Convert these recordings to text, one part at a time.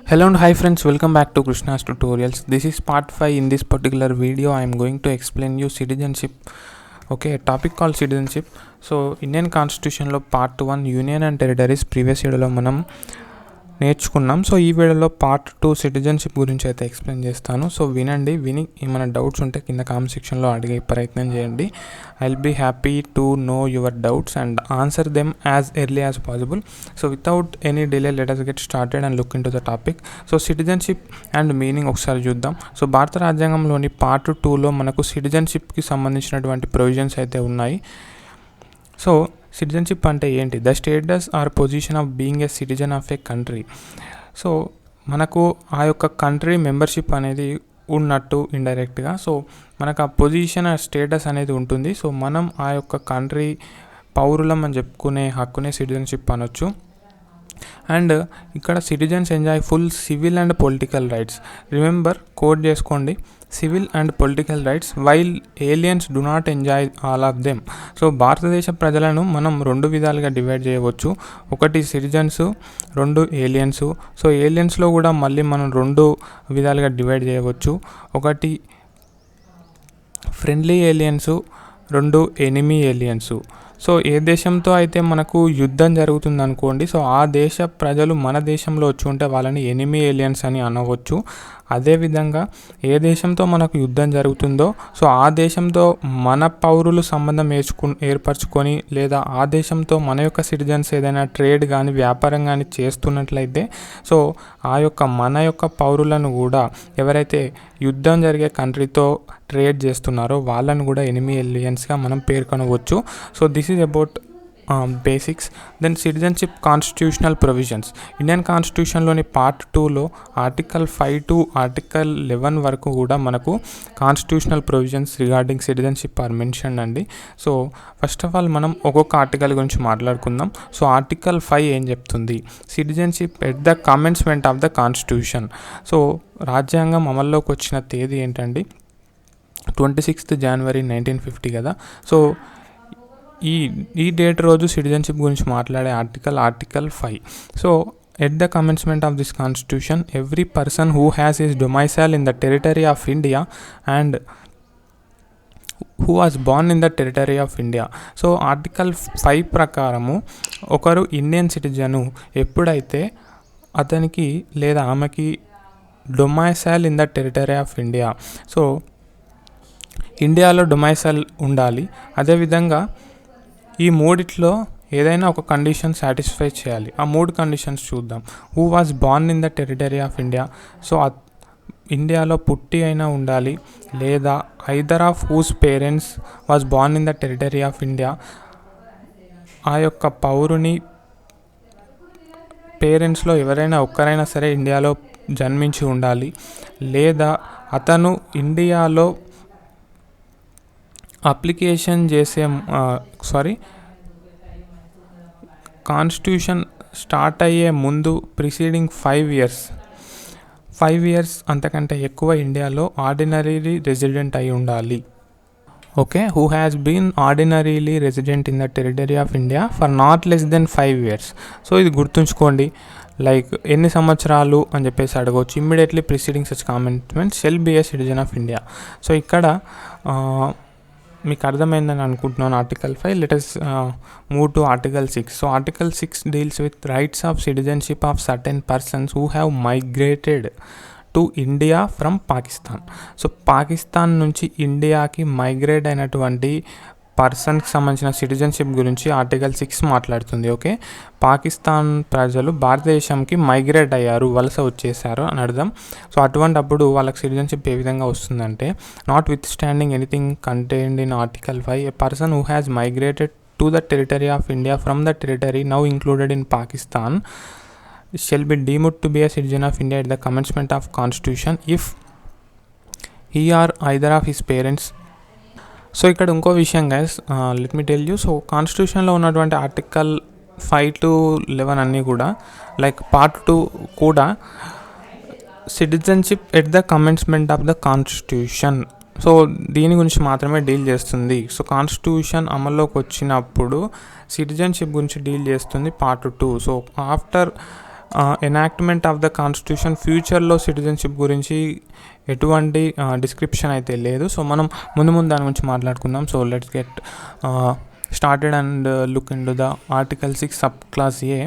Hello and hi friends, welcome back to Krishna's Tutorials. This is part 5. In this particular video I am going to explain you citizenship. Okay, a topic called citizenship. So Indian Constitution lo part 1 Union and Territories previous video lo manam నేర్చుకున్నాం. So ఈ వీడియోలో part 2 citizenship గురించి అయితే explain చేస్తాను. So విని ఏమైనా doubts ఉంటే కింద కామెంట్ సెక్షన్లో అడిగే ప్రయత్నం చేయండి. I will be happy to know your doubts and answer them as early as possible. So without any delay let us get started and look into the topic. So citizenship and meaning ఒకసారి చూద్దాం. So భారత రాజ్యాంగంలోని part 2లో మనకు సిటిజన్షిప్కి సంబంధించినటువంటి provisions అయితే ఉన్నాయి. So citizenship అంటే ఏంటి? The status are position of being a citizen of A country. So మనకు ఆ యొక్క కంట్రీ మెంబర్షిప్ అనేది ఉన్నట్టు ఇండైరెక్ట్గా. సో మనకు ఆ పొజిషన్ ఆ స్టేటస్ అనేది ఉంటుంది. సో మనం ఆ యొక్క కంట్రీ పౌరులం అని చెప్పుకునే హక్కునే సిటిజన్షిప్ అనొచ్చు. అండ్ ఇక్కడ citizens enjoy full civil and political rights. Remember, code చేసుకోండి, civil and political rights while aliens do not enjoy all of them. So భారతదేశ ప్రజలను మనం రెండు విధాలుగా డివైడ్ చేయవచ్చు. ఒకటి సిటిజన్స్, రెండు ఏలియన్స్. సో ఏలియన్స్లో కూడా మళ్ళీ మనం రెండు విధాలుగా డివైడ్ చేయవచ్చు. ఒకటి ఫ్రెండ్లీ ఏలియన్స్, రెండు ఎనిమీ ఏలియన్స్. సో ఏ దేశంతో అయితే మనకు యుద్ధం జరుగుతుంది అనుకోండి, సో ఆ దేశ ప్రజలు మన దేశంలో వచ్చి ఉంటే వాళ్ళని ఎనిమీ ఏలియన్స్ అని అనవచ్చు. అదేవిధంగా ఏ దేశంతో మనకు యుద్ధం జరుగుతుందో సో ఆ దేశంతో మన పౌరులు సంబంధం ఏర్పరచుకొని లేదా ఆ దేశంతో మన యొక్క సిటిజన్స్ ఏదైనా ట్రేడ్ కానీ వ్యాపారం కానీ చేస్తున్నట్లయితే సో ఆ యొక్క మన యొక్క పౌరులను కూడా ఎవరైతే యుద్ధం జరిగే కంట్రీతో ట్రేడ్ చేస్తున్నారో వాళ్ళని కూడా ఎనిమీ ఏలియన్స్గా మనం పేర్కొనవచ్చు. So this is about basics. Then citizenship constitutional provisions. Indian కాన్స్టిట్యూషన్లోని పార్ట్ 2లో ఆర్టికల్ 5 టు ఆర్టికల్ 11 వరకు కూడా మనకు constitutional provisions regarding citizenship are mention అండి. సో ఫస్ట్ ఆఫ్ ఆల్ మనం ఒక్కొక్క ఆర్టికల్ గురించి మాట్లాడుకుందాం. సో ఆర్టికల్ 5 ఏం చెప్తుంది? Citizenship at the commencement of the constitution. So రాజ్యాంగం అమల్లోకి వచ్చిన తేదీ ఏంటండి? 26th January 1950 కదా. సో ఈ డేట్ రోజు సిటిజన్షిప్ గురించి మాట్లాడే article 5. So at the commencement of this constitution every person who has his domicile in the territory of India and who was born in the territory of India. So article 5 ప్రకారము ఒకరు Indian citizen ఎప్పుడైతే అతనికి లేదా ఆమెకి domicile in the territory of India, so ఇండియాలో domicile ఉండాలి. అదేవిధంగా ఈ మూడిట్లో ఏదైనా ఒక కండిషన్ సాటిస్ఫై చేయాలి. ఆ 3 కండిషన్స్ చూద్దాం. Who was born in the territory of India, so ఇండియాలో పుట్టి అయినా ఉండాలి, లేదా either of whose parents was born in the territory of India, ఆ యొక్క పౌరుని పేరెంట్స్లో ఎవరైనా ఒక్కరైనా సరే ఇండియాలో జన్మించి ఉండాలి, లేదా అతను ఇండియాలో అప్లికేషన్ చేసే కాన్స్టిట్యూషన్ స్టార్ట్ అయ్యే ముందు ప్రిసీడింగ్ 5 ఇయర్స్ అంతకంటే ఎక్కువ ఇండియాలో ఆర్డినరీ రెసిడెంట్ అయి ఉండాలి. Okay, who has been ordinarily resident in the territory of India for not less than 5 years. So ఇది గుర్తుంచుకోండి. లైక్ ఎన్ని సంవత్సరాలు అని చెప్పేసి అడగవచ్చు. Immediately preceding such commencement shall be a citizen of India. So ఇక్కడ మీకు అర్థమైందని అనుకుంటున్నాను article 5. Let us move to article 6. So article 6 deals with rights of citizenship of certain persons who have migrated to India from Pakistan. So Pakistan నుంచి ఇండియాకి migrate అయినటువంటి పర్సన్కి సంబంధించిన citizenship గురించి ఆర్టికల్ 6 మాట్లాడుతుంది. ఓకే, పాకిస్తాన్ ప్రజలు భారతదేశంకి మైగ్రేట్ అయ్యారు, వలస వచ్చేసారు అని అర్థం. సో అటువంటప్పుడు వాళ్ళకి సిటిజన్షిప్ ఏ విధంగా వస్తుందంటే, not with standing anything contained in article 5, A person who has migrated to the territory of India from the territory now included in Pakistan shall be deemed to be a citizen of India at the commencement of constitution if he or either of his parents. So ఇక్కడ ఇంకో విషయం guys, let me tell you. So కాన్స్టిట్యూషన్లో ఉన్నటువంటి article 5 to 11 అన్నీ కూడా like part 2 కూడా citizenship at the commencement of the constitution, so దీని గురించి మాత్రమే డీల్ చేస్తుంది. సో కాన్స్టిట్యూషన్ అమల్లోకి వచ్చినప్పుడు సిటిజన్షిప్ గురించి డీల్ చేస్తుంది part 2. So after enactment of the constitution ఫ్యూచర్లో సిటిజన్షిప్ గురించి ఎటువంటి డిస్క్రిప్షన్ అయితే లేదు. సో మనం ముందు దాని గురించి మాట్లాడుకుందాం. So let's get started and look into the article 6 sub class A.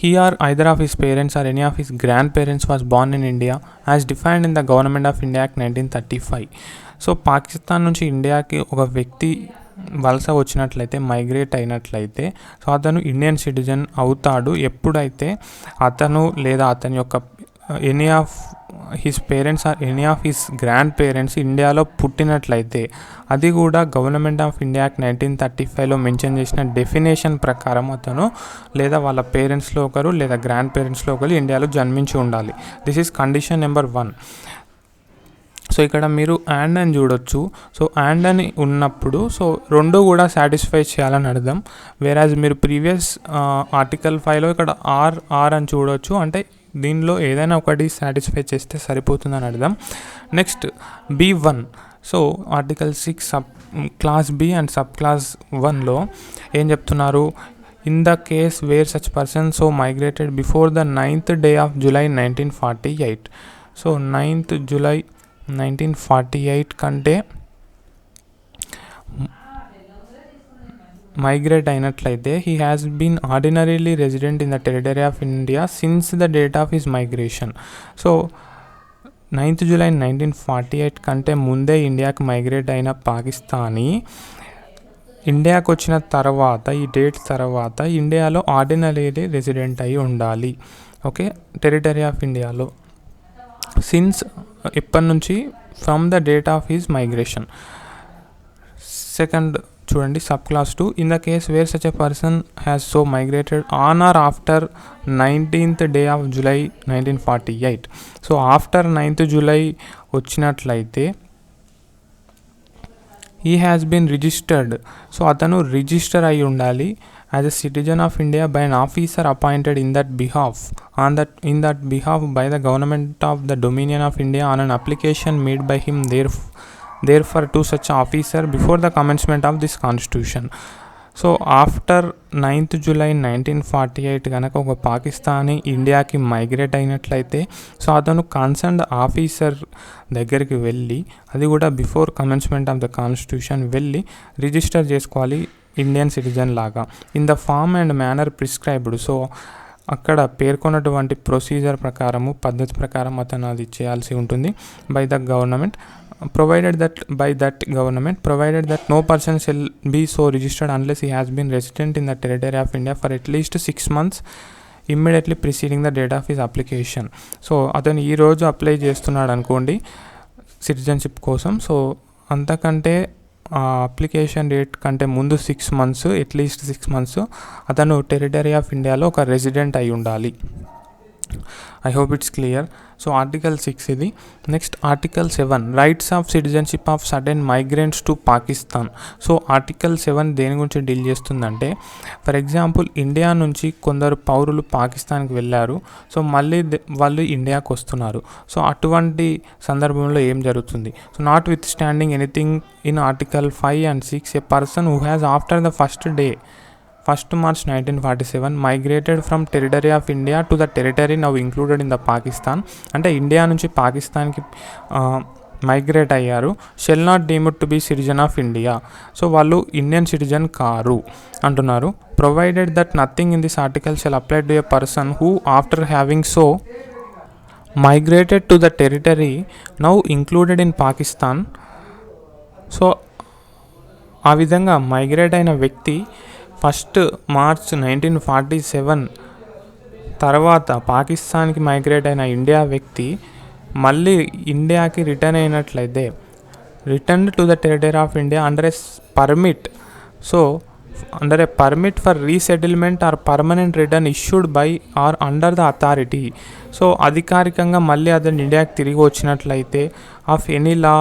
Here either of his parents or any of his grandparents was born in India as defined in the Government of India Act 1935. So Pakistan నుంచి ఇండియాకి ఒక వ్యక్తి వలస వచ్చినట్లయితే, migrate అయినట్లయితే, so అతను Indian citizen అవుతాడు ఎప్పుడైతే అతను లేదా అతని యొక్క any of his parents or any of his grandparents ఇండియాలో పుట్టినట్లయితే. అది కూడా గవర్నమెంట్ ఆఫ్ ఇండియా యాక్ట్ 1935లో మెన్షన్ చేసిన డెఫినేషన్ ప్రకారం అతను లేదా వాళ్ళ పేరెంట్స్లో ఒకరు లేదా గ్రాండ్ పేరెంట్స్లో ఒకరు ఇండియాలో జన్మించి ఉండాలి. This is condition number 1. So ఇక్కడ మీరు అండ్ అని చూడొచ్చు. సో అండ్ అని ఉన్నప్పుడు సో రెండు కూడా సాటిస్ఫై చేయాలని అర్థం. వేరాజ్ మీరు ప్రీవియస్ ఆర్టికల్ 5లో ఇక్కడ ఆర్ అని చూడొచ్చు, అంటే దీనిలో ఏదైనా ఒకటి సాటిస్ఫై చేస్తే సరిపోతుందని అర్థం. Next B1. So article 6 sub class B and sub class 1లో ఏం చెప్తున్నారు? In the case where such person so migrated before the 9th day of July 1948. So 9th July 1948 కంటే మైగ్రేట్ అయినట్లయితే he has been ordinarily resident in the territory of India since the date of his migration. So 9th July 1948 కంటే ముందే ఇండియాకి migrate అయిన పాకిస్తానీ ఇండియాకి వచ్చిన తర్వాత, ఈ డేట్ తర్వాత ఇండియాలో ఆర్డినరీలీ రెసిడెంట్ అయి ఉండాలి. ఓకే, టెరిటరీ ఆఫ్ ఇండియాలో సిన్స్ ఇప్పటి నుంచి from the date of his migration. Second చూడండి sub class 2. In the case where such a person has so migrated on or after 19th day of July 1948. So after 9th July వచ్చినట్లయితే he has been registered. So అతను register అయి ఉండాలి as a citizen of India by an officer appointed in that behalf by the government of the Dominion of India on an application made by him therefore to such officer before the commencement of this constitution. So after 9th July 1948 కనుక ఒక పాకిస్తానీ ఇండియాకి migrate అయినట్లయితే so అతను concerned officer దగ్గరికి వెళ్ళి, అది కూడా before commencement of the constitution వెళ్ళి రిజిస్టర్ చేసుకోవాలి ఇండియన్ సిటిజన్ లాగా in the form and manner prescribed. So అక్కడ పేర్కొన్నటువంటి ప్రొసీజర్ ప్రకారము, పద్ధతి ప్రకారం అతను అది చేయాల్సి ఉంటుంది. By the government provided that no person shall be so registered unless he has been resident in the territory of India for at least 6 months immediately preceding the date of his application. So అతను ఈరోజు apply చేస్తున్నాడు అనుకోండి citizenship కోసం. So అంతకంటే application date కంటే ముందు 6 months, at least 6 months అతను territory of ఇండియాలో ఒక రెసిడెంట్ అయి ఉండాలి. I hope it's clear. So article 6 ఇది. Next article 7 rights of citizenship of sudden migrants to Pakistan. So article 7 దేని గురించి డీల్ చేస్తుందంటే, ఫర్ ఎగ్జాంపుల్ ఇండియా నుంచి కొందరు పౌరులు పాకిస్తాన్కి వెళ్ళారు, సో మళ్ళీ వాళ్ళు ఇండియాకి వస్తున్నారు. సో అటువంటి సందర్భంలో ఏం జరుగుతుంది? So notwithstanding anything in article 5 and 6 a person who has after the 1st March 1947 migrated from territory of India to the territory now included in the Pakistan. అంటే ఇండియా నుంచి పాకిస్తాన్కి మైగ్రేట్ అయ్యారు. Shall not deemed to be citizen of India. So వాళ్ళు Indian citizen కారు అంటున్నారు. Provided that nothing in this article shall apply to a person who after having so migrated to the territory now included in Pakistan. So ఆ విధంగా migrate అయిన వ్యక్తి 1st March 1947 తర్వాత పాకిస్తాన్కి migrate అయిన ఇండియా వ్యక్తి మళ్ళీ ఇండియాకి రిటర్న్ అయినట్లయితే return to the territory of India under a permit. So under a permit for resettlement or permanent return issued by or under the authority. So అధికారికంగా మళ్ళీ అతను ఇండియాకి తిరిగి వచ్చినట్లయితే of any law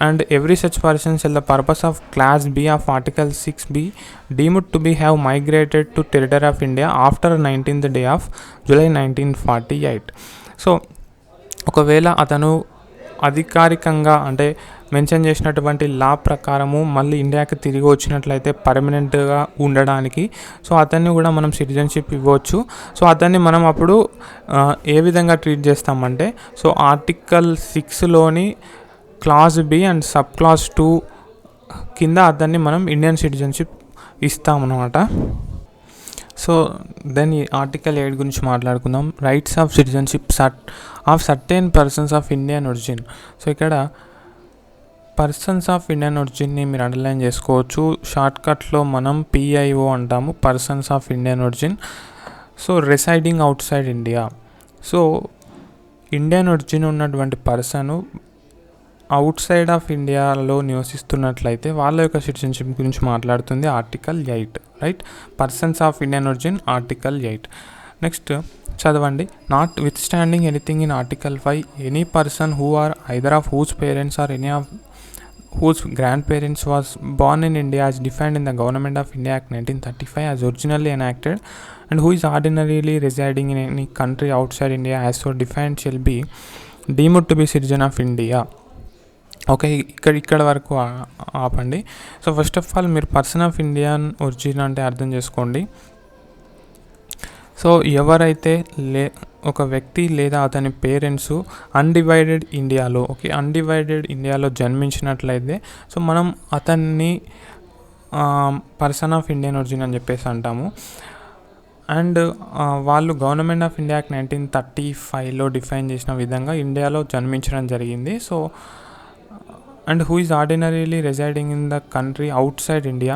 and every such person shall the purpose of clause B of article 6B deemed to be have migrated to territory of India after 19th day of July 1948. So ఒకవేళ అతను అధికారికంగా అంటే mention చేసినటువంటి లా ప్రకారము మళ్ళీ ఇండియాకి తిరిగి వచ్చినట్లయితే పర్మనెంట్గా ఉండడానికి సో అతన్ని కూడా మనం సిటిజన్షిప్ ఇవ్వచ్చు. సో అతన్ని మనం అప్పుడు ఏ విధంగా ట్రీట్ చేస్తామంటే సో ఆర్టికల్ 6లోని clause B and sub clause 2 కింద అతన్ని మనం ఇండియన్ సిటిజన్షిప్ ఇస్తామన్నమాట. సో దెన్ ఈ ఆర్టికల్ 8 గురించి మాట్లాడుకుందాం. Rights of citizenship of certain persons of Indian origin. So ఇక్కడ పర్సన్స్ ఆఫ్ ఇండియన్ ఒరిజిన్ని మీరు అండర్లైన్ చేసుకోవచ్చు. షార్ట్కట్లో మనం PIO అంటాము, persons of Indian origin. So residing outside India. So Indian origin ఉన్నటువంటి పర్సను అవుట్ సైడ్ ఆఫ్ ఇండియాలో నివసిస్తున్నట్లయితే వాళ్ళ యొక్క సిటిజన్షిప్ గురించి మాట్లాడుతుంది article 8, right. Persons of Indian origin article 8. Next చదవండి. Notwithstanding anything in article 5 any person who are either of whose parents or any of whose grandparents was born in India as defined in the Government of India Act 1935 as originally enacted and who is ordinarily residing in any country outside India as so defined shall be deemed to be citizen of India. Okay, ఇక్కడ వరకు ఆపండి. So first of all మీరు person of Indian origin అంటే అర్థం చేసుకోండి. So ఎవరైతే ఒక వ్యక్తి లేదా అతని పేరెంట్స్ అన్డివైడెడ్ ఇండియాలో జన్మించినట్లయితే సో మనం అతన్ని పర్సన్ ఆఫ్ ఇండియన్ ఒరిజిన్ అని చెప్పేసి అంటాము. అండ్ వాళ్ళు గవర్నమెంట్ ఆఫ్ ఇండియా యాక్ట్ 1935లో డిఫైన్ చేసిన విధంగా ఇండియాలో జన్మించడం జరిగింది. So and who is ordinarily residing in the country outside India,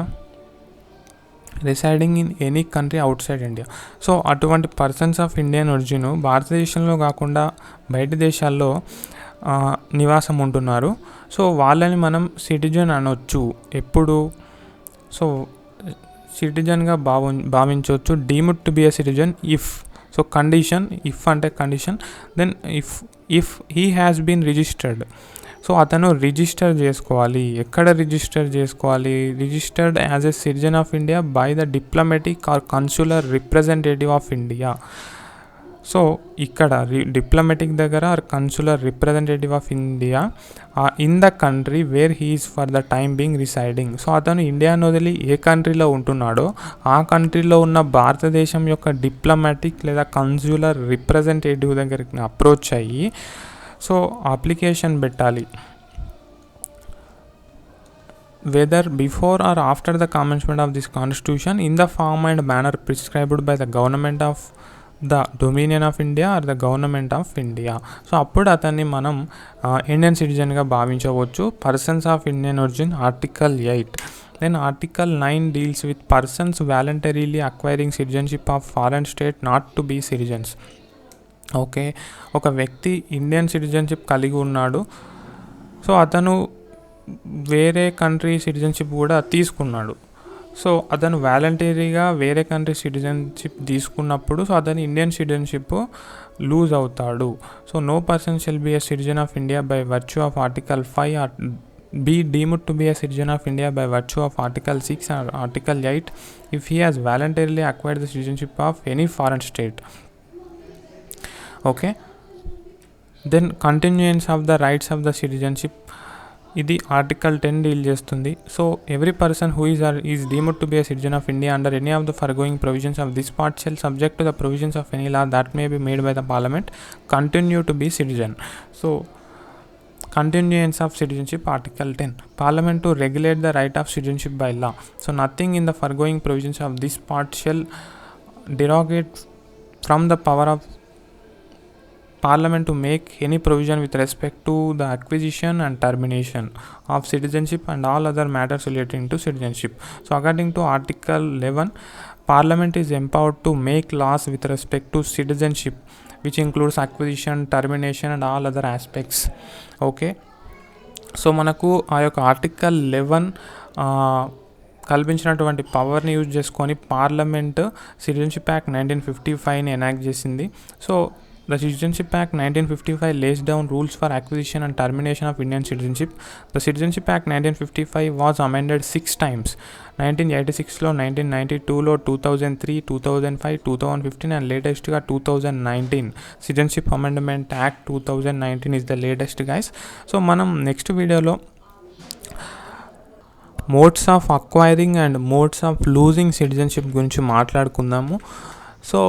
residing in any country outside India. So అటువంటి పర్సన్స్ ఆఫ్ ఇండియన్ ఒరిజిన్ భారతదేశంలో కాకుండా బయట దేశాల్లో నివాసం ఉంటున్నారు. సో వాళ్ళని మనం సిటిజన్ అనొచ్చు ఎప్పుడు. సో సిటిజన్గా భావించవచ్చు. Deemed to be a citizen if. So condition, if అంటే condition, then if he has been registered. So అతను రిజిస్టర్ చేసుకోవాలి. ఎక్కడ రిజిస్టర్ చేసుకోవాలి? Registered as a citizen of India by the diplomatic or consular representative of India. So ఇక్కడ diplomatic దగ్గర or consular representative of India in the country where he is for the time being residing. So అతను ఇండియాను వదిలి ఏ కంట్రీలో ఉంటున్నాడో ఆ కంట్రీలో ఉన్న భారతదేశం యొక్క డిప్లొమాటిక్ లేదా కన్సులర్ రిప్రజెంటేటివ్ దగ్గరికి అప్రోచ్ అయ్యి సో అప్లికేషన్ పెట్టాలి. Whether before or after the commencement of this constitution in the form and manner prescribed by the government of the dominion of India or the government of India. So అప్పుడు అతన్ని మనం Indian సిటిజన్గా భావించవచ్చు. Persons of Indian origin article 8. Then article 9 deals with persons voluntarily acquiring citizenship of foreign state not to be citizens. Okay, ఒక వ్యక్తి Indian citizenship కలిగి ఉన్నాడు. So అతను వేరే కంట్రీ సిటిజన్షిప్ కూడా తీసుకున్నాడు. సో అతను వాలంటరీగా వేరే కంట్రీ సిటిజన్షిప్ తీసుకున్నప్పుడు సో అతను ఇండియన్ సిటిజన్షిప్ లూజ్ అవుతాడు. So no person shall be a citizen of India by virtue of article 5 or be deemed to be a citizen of India by virtue of Article 6 or Article 8 if he has voluntarily acquired the citizenship of any foreign state. Okay, then continuance of the rights of the citizenship, ఇది article 10 deal చేస్తుంది. So every person who is deemed to be a citizen of India under any of the foregoing provisions of this part shall subject to the provisions of any law that may be made by the parliament continue to be citizen. So continuance of citizenship article 10 parliament to regulate the right of citizenship by law. So nothing in the foregoing provisions of this part shall derogate from the power of parliament to make any provision with respect to the acquisition and termination of citizenship and all other matters relating to citizenship. So according to article 11 parliament is empowered to make laws with respect to citizenship which includes acquisition, termination and all other aspects. Okay, so మనకు ఆ యొక్క article 11 కల్పించినటువంటి పవర్ని use చేసుకొని parliament citizenship act 1955ని enact చేసింది. So The Citizenship Act 1955 lays down rules for acquisition and termination of Indian citizenship. The Citizenship Act 1955 was amended 6 times. 1986లో, 1992లో, 2003, 2005, 2015 and latestగా 2019. Citizenship Amendment Act 2019 is the latest guys. So మనం next వీడియోలో modes of acquiring and modes of losing citizenship గురించి మాట్లాడుకుందాము. So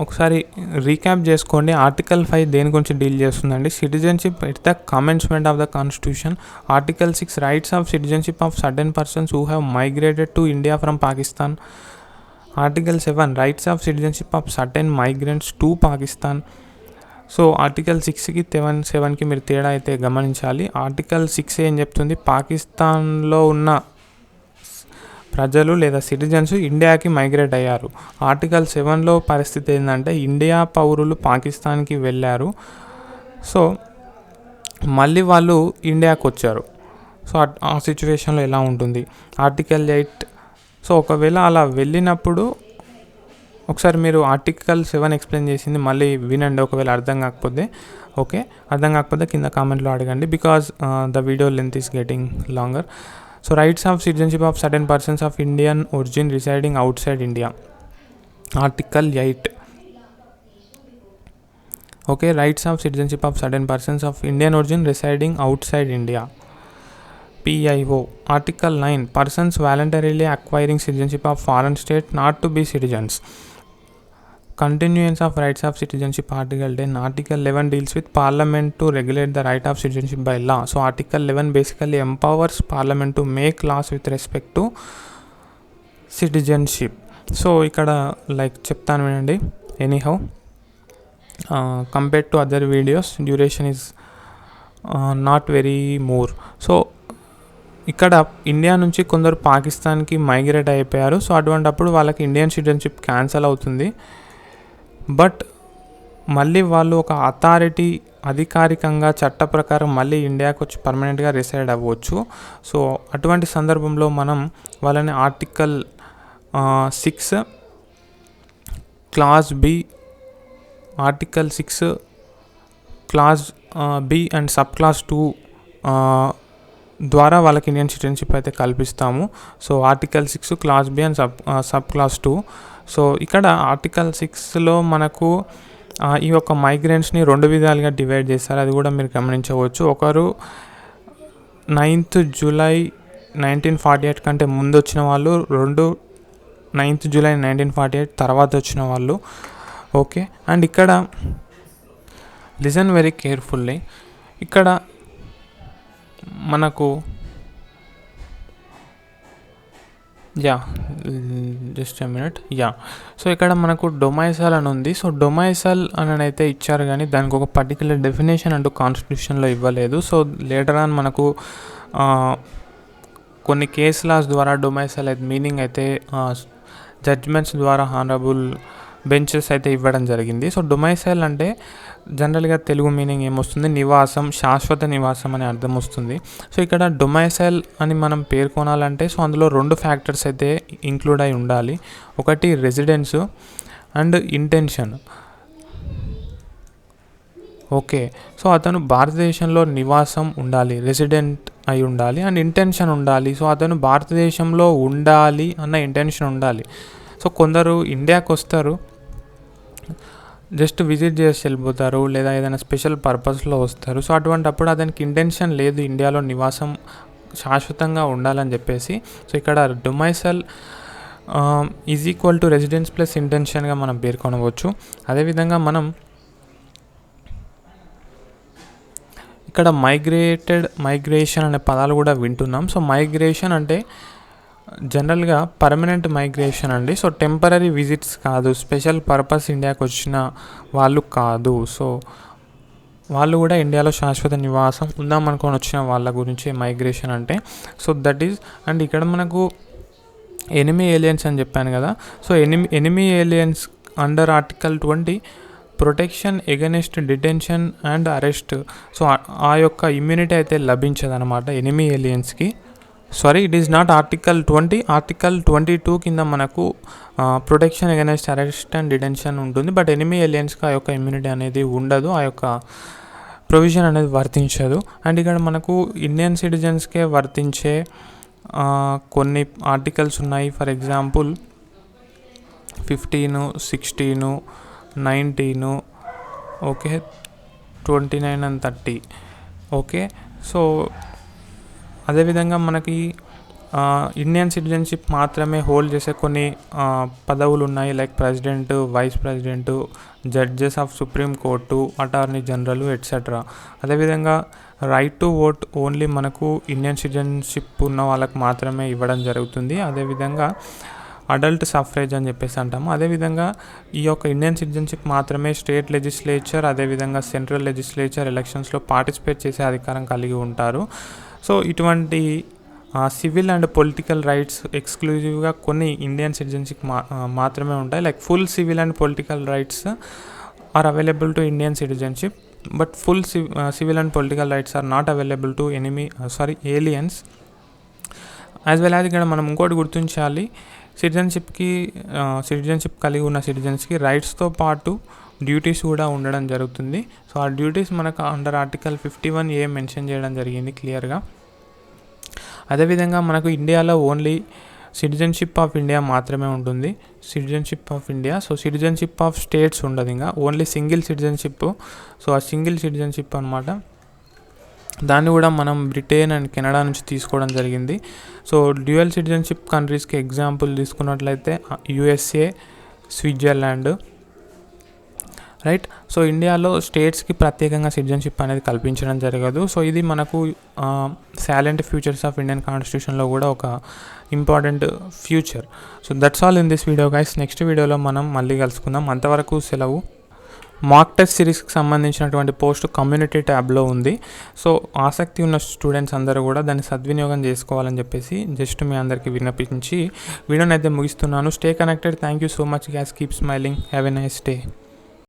ఒకసారి recap చేసుకోండి. Article 5 దేని గురించి deal చేస్తుందండి? Citizenship at the commencement of the constitution. Article 6 rights of citizenship of certain persons who have migrated to India from Pakistan. Article 7 rights of citizenship of certain migrants to Pakistan. So article 6కి 7కి మీరు తేడా అయితే గమనించాలి. Article 6 ఏం చెప్తుంది? పాకిస్తాన్లో ఉన్న ప్రజలు లేదా సిటిజన్స్ ఇండియాకి మైగ్రేట్ అయ్యారు. ఆర్టికల్ 7లో పరిస్థితి ఏంటంటే ఇండియా పౌరులు పాకిస్తాన్కి వెళ్ళారు. సో మళ్ళీ వాళ్ళు ఇండియాకి వచ్చారు. సో ఆ సిచ్యువేషన్లో ఎలా ఉంటుంది? ఆర్టికల్ 8. సో ఒకవేళ అలా వెళ్ళినప్పుడు ఒకసారి మీరు ఆర్టికల్ 7 ఎక్స్ప్లెయిన్ చేసింది మళ్ళీ వినండి, ఒకవేళ అర్థం కాకపోతే. ఓకే, అర్థం కాకపోతే కింద కామెంట్లో అడగండి, because the video length is getting longer. So rights of citizenship of certain persons of Indian origin residing out side India. Article 8. Okay, rights of citizenship of certain persons of Indian origin residing out side India. PIO. Article 9. Persons voluntarily acquiring citizenship of foreign state not to be citizens. Continuance of rights of citizenship. Article 10. Article 11 deals with Parliament to regulate the right of citizenship by law. So Article 11 basically empowers Parliament to make laws with respect to citizenship. So ikkada like చెప్తాను వినండి. Anyhow, compared to other videos, duration is not very more. So ఇక్కడ India నుంచి కొందరు పాకిస్తాన్కి migrate అయిపోయారు. So అటువంటప్పుడు వాళ్ళకి Indian citizenship cancel అవుతుంది. బట్ మళ్ళీ వాళ్ళు ఒక అధికారికంగా చట్ట ప్రకారం మళ్ళీ ఇండియాకి వచ్చి పర్మనెంట్గా రిసైడ్ అవ్వచ్చు. సో అటువంటి సందర్భంలో మనం వాళ్ళని article 6 clause B, article 6 clause B and sub clause 2 ద్వారా వాళ్ళకి ఇండియన్ సిటిజన్షిప్ అయితే కల్పిస్తాము. So article 6 class B and sub class 2. So ఇక్కడ ఆర్టికల్ 6లో మనకు ఈ యొక్క మైగ్రెంట్స్ని 2 విధాలుగా డివైడ్ చేస్తారు. అది కూడా మీరు గమనించవచ్చు. ఒకరు 9th జూలై 1948 కంటే ముందు వచ్చిన వాళ్ళు, 9th జూలై 1948 తర్వాత వచ్చిన వాళ్ళు. ఓకే, అండ్ ఇక్కడ లిజన్ వెరీ కేర్ఫుల్లీ. ఇక్కడ మనకు జస్ట్ ఎ మినిట్. సో ఇక్కడ మనకు డొమైసల్ అని ఉంది. సో డొమైసల్ అని అయితే ఇచ్చారు, కానీ దానికి ఒక పర్టికులర్ డెఫినేషన్ అంటూ కాన్స్టిట్యూషన్లో ఇవ్వలేదు. సో లేటర్ ఆన్ మనకు కొన్ని కేస్ లాస్ ద్వారా డొమైసల్ అయితే మీనింగ్ అయితే జడ్జ్మెంట్స్ ద్వారా హానరబుల్ బెంచెస్ అయితే ఇవ్వడం జరిగింది. సో డొమైసైల్ అంటే జనరల్గా తెలుగు మీనింగ్ ఏమొస్తుంది? నివాసం, శాశ్వత నివాసం అని అర్థం వస్తుంది. సో ఇక్కడ డొమైసైల్ అని మనం పేర్కొనాలంటే సో అందులో 2 ఫ్యాక్టర్స్ అయితే ఇంక్లూడ్ అయి ఉండాలి. ఒకటి residence and intention. Okay, so అతను భారతదేశంలో నివాసం ఉండాలి, రెసిడెంట్ అయి ఉండాలి, అండ్ ఇంటెన్షన్ ఉండాలి. సో అతను భారతదేశంలో ఉండాలి అన్న ఇంటెన్షన్ ఉండాలి. సో కొందరు ఇండియాకి వస్తారు, జస్ట్ విజిట్ చేసి వెళ్ళిపోతారు, లేదా ఏదైనా స్పెషల్ పర్పస్లో వస్తారు. సో అటువంటప్పుడు అతనికి ఇంటెన్షన్ లేదు ఇండియాలో నివాసం శాశ్వతంగా ఉండాలని చెప్పేసి. సో ఇక్కడ domicile is equal to residence plus ఇంటెన్షన్గా మనం పేర్కొనవచ్చు. అదేవిధంగా మనం ఇక్కడ మైగ్రేషన్ అనే పదాలు కూడా వింటున్నాం. సో మైగ్రేషన్ అంటే జనరల్గా పర్మనెంట్ మైగ్రేషన్ అండి. సో టెంపరీ విజిట్స్ కాదు, స్పెషల్ పర్పస్ ఇండియాకి వచ్చిన వాళ్ళు కాదు. సో వాళ్ళు కూడా ఇండియాలో శాశ్వత నివాసం ఉందాం అనుకొని వచ్చిన వాళ్ళ గురించి మైగ్రేషన్ అంటే. సో దట్ ఈజ్, అండ్ ఇక్కడ మనకు ఎనిమీ ఏలియన్స్ అని చెప్పాను కదా. So enemy aliens under article 20 protection against detention and arrest. So ఆ యొక్క ఇమ్యూనిటీ అయితే లభించదన్నమాట ఎనిమీ ఏలియన్స్కి. Sorry, it is not article 20. Article 22 కింద మనకు protection against arrest and detention ఉంటుంది. బట్ ఎనిమీ ఏలియన్స్కి ఆ యొక్క ఇమ్యూనిటీ అనేది ఉండదు, ఆ యొక్క ప్రొవిజన్ అనేది వర్తించదు. అండ్ ఇక్కడ మనకు ఇండియన్ సిటిజన్స్కే వర్తించే కొన్ని ఆర్టికల్స్ ఉన్నాయి. For example 15, 16, 19, okay, 29 and 30. Okay, so అదేవిధంగా మనకి ఇండియన్ సిటిజన్షిప్ మాత్రమే హోల్డ్ చేసే కొన్ని పదవులు ఉన్నాయి. Like president, vice president, judges of supreme court, attorney general etcetera. అదేవిధంగా రైట్ టు ఓట్ ఓన్లీ మనకు ఇండియన్ సిటిజన్షిప్ ఉన్న వాళ్ళకి మాత్రమే ఇవ్వడం జరుగుతుంది. అదేవిధంగా అడల్ట్ సఫ్రేజ్ అని చెప్పేసి అంటాము. అదేవిధంగా ఈ యొక్క ఇండియన్ సిటిజన్షిప్ మాత్రమే స్టేట్ లెజిస్లేచర్, అదేవిధంగా సెంట్రల్ లెజిస్లేచర్ ఎలక్షన్స్లో పార్టిసిపేట్ చేసే అధికారం కలిగి ఉంటారు. సో ఇటువంటి సివిల్ అండ్ పొలిటికల్ రైట్స్ ఎక్స్క్లూజివ్గా కొన్ని ఇండియన్ సిటిజన్షిప్ మాత్రమే ఉంటాయి. Like full civil and political rights are available to Indian citizenship, but full civil and political rights are not available to aliens. As well as ఇక్కడ మనం ఇంకోటి గుర్తించాలి, citizenship కలిగి ఉన్న సిటిజన్స్కి రైట్స్తో పాటు డ్యూటీస్ కూడా ఉండడం జరుగుతుంది. సో ఆ డ్యూటీస్ మనకు అండర్ ఆర్టికల్ 51A మెన్షన్ చేయడం జరిగింది క్లియర్గా. అదేవిధంగా మనకు ఇండియాలో ఓన్లీ సిటిజన్షిప్ ఆఫ్ ఇండియా మాత్రమే ఉంటుంది, citizenship of India. So citizenship of states ఉండదు, ఇంకా ఓన్లీ సింగిల్ సిటిజన్షిప్. సో ఆ సింగిల్ సిటిజన్షిప్ అనమాట, దాన్ని కూడా మనం బ్రిటన్ అండ్ కెనడా నుంచి తీసుకోవడం జరిగింది. సో డ్యూయల్ సిటిజన్షిప్ కంట్రీస్కి ఎగ్జాంపుల్ తీసుకున్నట్లయితే USA, స్విట్జర్లాండ్, రైట్. సో ఇండియాలో స్టేట్స్కి ప్రత్యేకంగా సిటిజన్షిప్ అనేది కల్పించడం జరగదు. సో ఇది మనకు సైలెంట్ ఫ్యూచర్స్ ఆఫ్ ఇండియన్ కాన్స్టిట్యూషన్లో కూడా ఒక important future. So that's all in this video guys. Next వీడియోలో మనం మళ్ళీ కలుసుకుందాం. అంతవరకు సెలవు. మాక్ టెస్ట్ సిరీస్కి సంబంధించినటువంటి పోస్ట్ కమ్యూనిటీ ట్యాబ్లో ఉంది. సో ఆసక్తి ఉన్న స్టూడెంట్స్ అందరూ కూడా దాన్ని సద్వినియోగం చేసుకోవాలని చెప్పేసి జస్ట్ మీ అందరికీ విన్నపించి వీడియోని అయితే ముగిస్తున్నాను. Stay connected. Thank you so much gas. Keep smiling. Have a nice day.